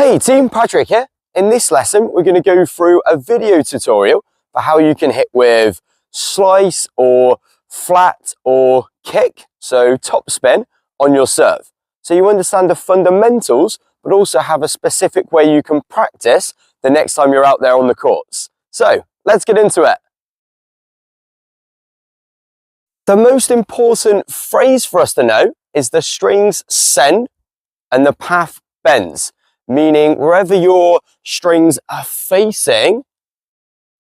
Hey team, Patrick here. In this lesson, we're going to go through a video tutorial for how you can hit with slice or flat or kick, so topspin on your serve. So you understand the fundamentals, but also have a specific way you can practice the next time you're out there on the courts. So let's get into it. The most important phrase for us to know is the strings send and the path bends. Meaning wherever your strings are facing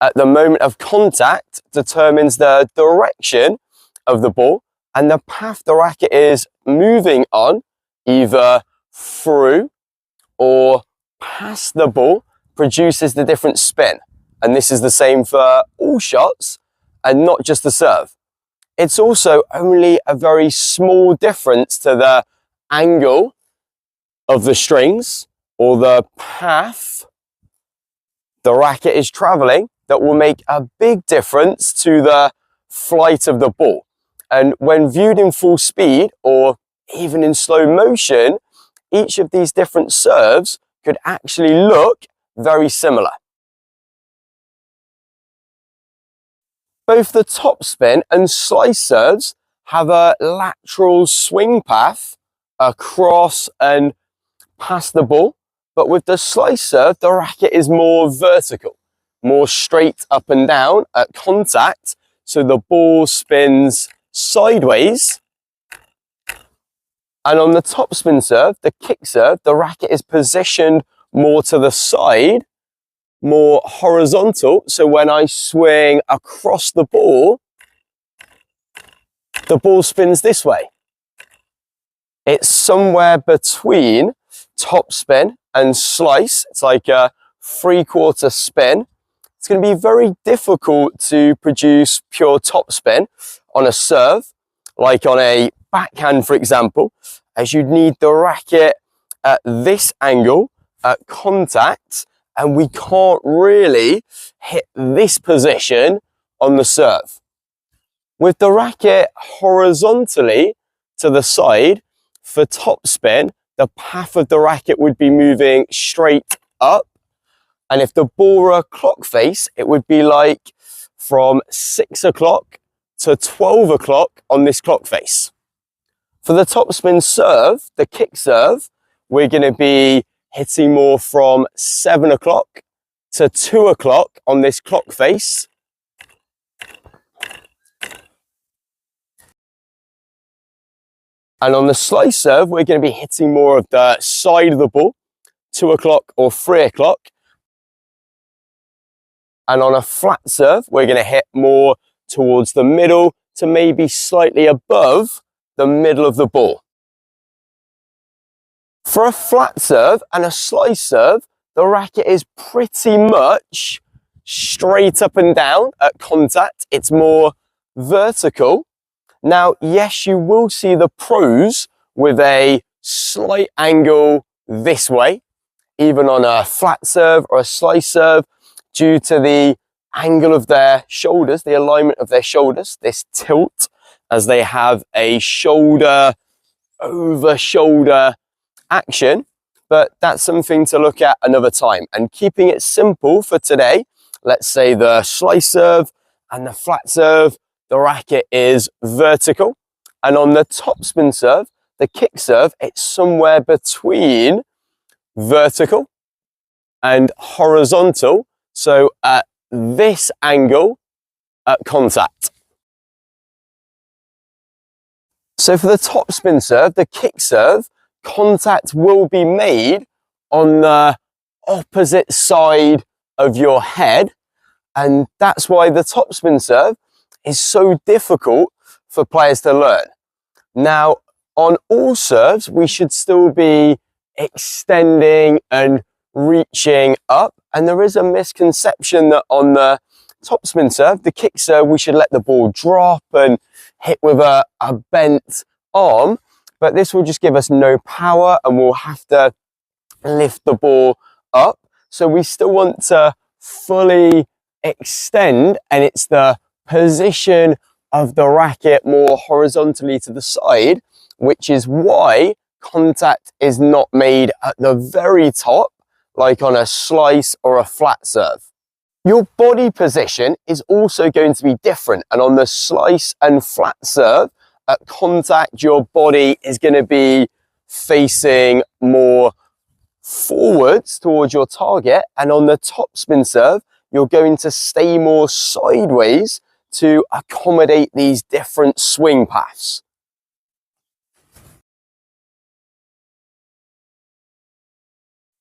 at the moment of contact determines the direction of the ball and the path the racket is moving on, either through or past the ball, produces the different spin. And this is the same for all shots and not just the serve. It's also only a very small difference to the angle of the strings or the path the racket is traveling that will make a big difference to the flight of the ball. And when viewed in full speed or even in slow motion, each of these different serves could actually look very similar. Both the topspin and slice serves have a lateral swing path across and past the ball. But with the slice serve, the racket is more vertical, more straight up and down at contact. So the ball spins sideways. And on the topspin serve, the kick serve, the racket is positioned more to the side, more horizontal. So when I swing across the ball spins this way. It's somewhere between topspin and slice. It's like a 3/4 spin. It's going to be very difficult to produce pure topspin on a serve, like on a backhand, for example, as you'd need the racket at this angle at contact, and we can't really hit this position on the serve. With the racket horizontally to the side, for topspin, the path of the racket would be moving straight up. And if the ball were a clock face, it would be like from 6 o'clock to 12 o'clock on this clock face. For the topspin serve, the kick serve, we're going to be hitting more from 7 o'clock to 2 o'clock on this clock face. And on the slice serve, we're going to be hitting more of the side of the ball, 2 o'clock or 3 o'clock. And on a flat serve, we're going to hit more towards the middle to maybe slightly above the middle of the ball. For a flat serve and a slice serve, the racket is pretty much straight up and down at contact. It's more vertical. Now, yes, you will see the pros with a slight angle this way, even on a flat serve or a slice serve, due to the angle of their shoulders, the alignment of their shoulders, this tilt, as they have a shoulder over shoulder action. But that's something to look at another time. And keeping it simple for today, let's say the slice serve and the flat serve, the racket is vertical, and on the topspin serve, the kick serve, it's somewhere between vertical and horizontal, so at this angle at contact. So for the topspin serve, the kick serve, contact will be made on the opposite side of your head, and that's why the topspin serve is so difficult for players to learn. Now, on all serves, we should still be extending and reaching up. And there is a misconception that on the topspin serve, the kick serve, we should let the ball drop and hit with a bent arm. But this will just give us no power and we'll have to lift the ball up. So we still want to fully extend, and it's the position of the racket more horizontally to the side, which is why contact is not made at the very top like on a slice or a flat serve. Your body position is also going to be different, and on the slice and flat serve, at contact, your body is going to be facing more forwards towards your target, and on the topspin serve, you're going to stay more sideways to accommodate these different swing paths.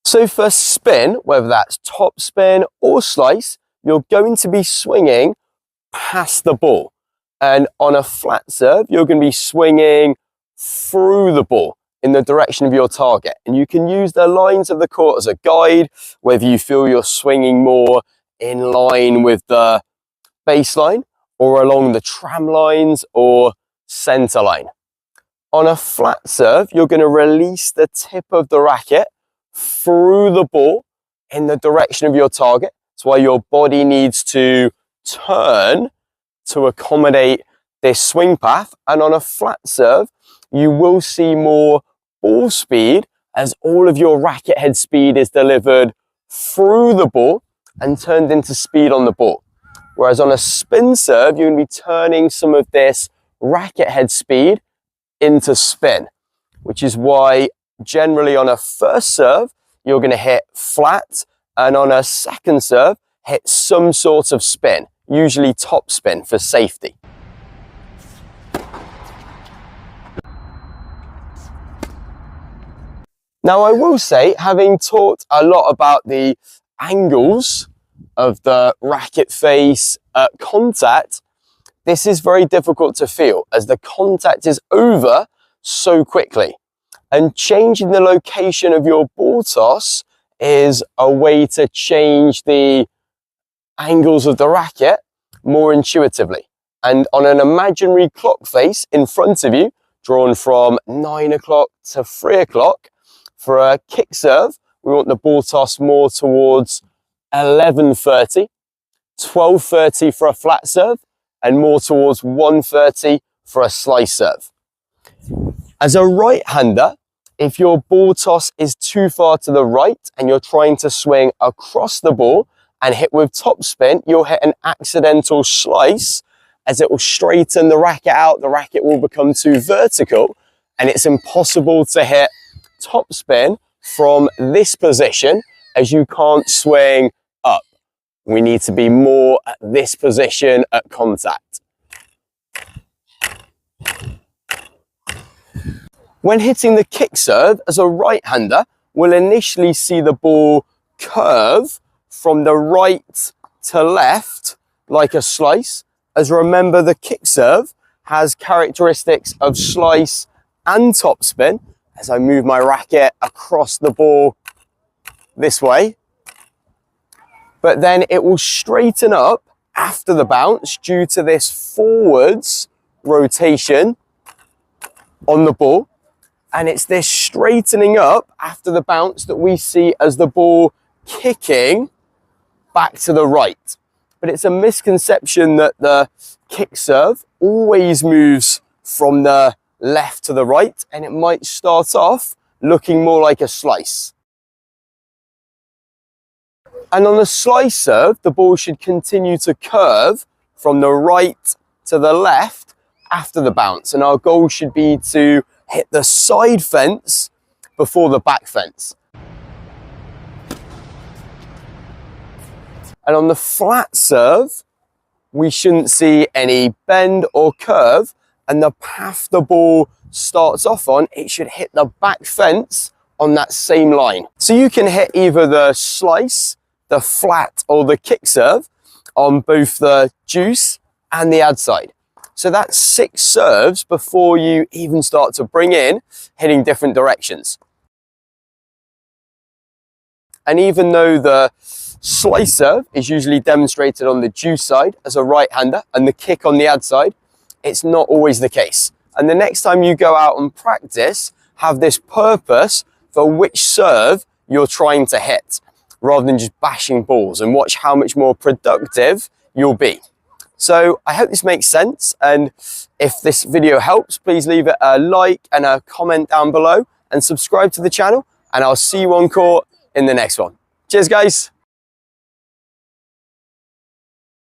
So for spin, whether that's topspin or slice, you're going to be swinging past the ball. And on a flat serve, you're going to be swinging through the ball in the direction of your target. And you can use the lines of the court as a guide, whether you feel you're swinging more in line with the baseline or along the tram lines or center line. On a flat serve, you're going to release the tip of the racket through the ball in the direction of your target. That's why your body needs to turn to accommodate this swing path. And on a flat serve, you will see more ball speed as all of your racket head speed is delivered through the ball and turned into speed on the ball. Whereas on a spin serve, you're going to be turning some of this racket head speed into spin, which is why generally on a first serve, you're going to hit flat, and on a second serve, hit some sort of spin, usually top spin for safety. Now, I will say, having talked a lot about the angles of the racket face at contact, this is very difficult to feel as the contact is over so quickly. And changing the location of your ball toss is a way to change the angles of the racket more intuitively. And on an imaginary clock face in front of you, drawn from 9 o'clock to 3 o'clock, for a kick serve, we want the ball toss more towards 11:30, 12:30 for a flat serve, and more towards 1:30 for a slice serve. As a right-hander, if your ball toss is too far to the right and you're trying to swing across the ball and hit with topspin, you'll hit an accidental slice as it will straighten the racket out. The racket will become too vertical and it's impossible to hit topspin from this position as you can't swing up. We need to be more at this position at contact. When hitting the kick serve as a right-hander, we'll initially see the ball curve from the right to left like a slice. As remember, the kick serve has characteristics of slice and topspin. As I move my racket across the ball this way, but then it will straighten up after the bounce due to this forwards rotation on the ball. And it's this straightening up after the bounce that we see as the ball kicking back to the right. But it's a misconception that the kick serve always moves from the left to the right, and it might start off looking more like a slice. And on the slice serve, the ball should continue to curve from the right to the left after the bounce. And our goal should be to hit the side fence before the back fence. And on the flat serve, we shouldn't see any bend or curve, and the path the ball starts off on, it should hit the back fence on that same line. So you can hit either the slice, the flat, or the kick serve on both the deuce and the ad side. So that's 6 serves before you even start to bring in hitting different directions. And even though the slice serve is usually demonstrated on the deuce side as a right-hander and the kick on the ad side, it's not always the case. And the next time you go out and practice, have this purpose for which serve you're trying to hit, rather than just bashing balls, and watch how much more productive you'll be. So I hope this makes sense, and if this video helps, please leave it a like and a comment down below and subscribe to the channel, and I'll see you on court in the next one. Cheers, guys.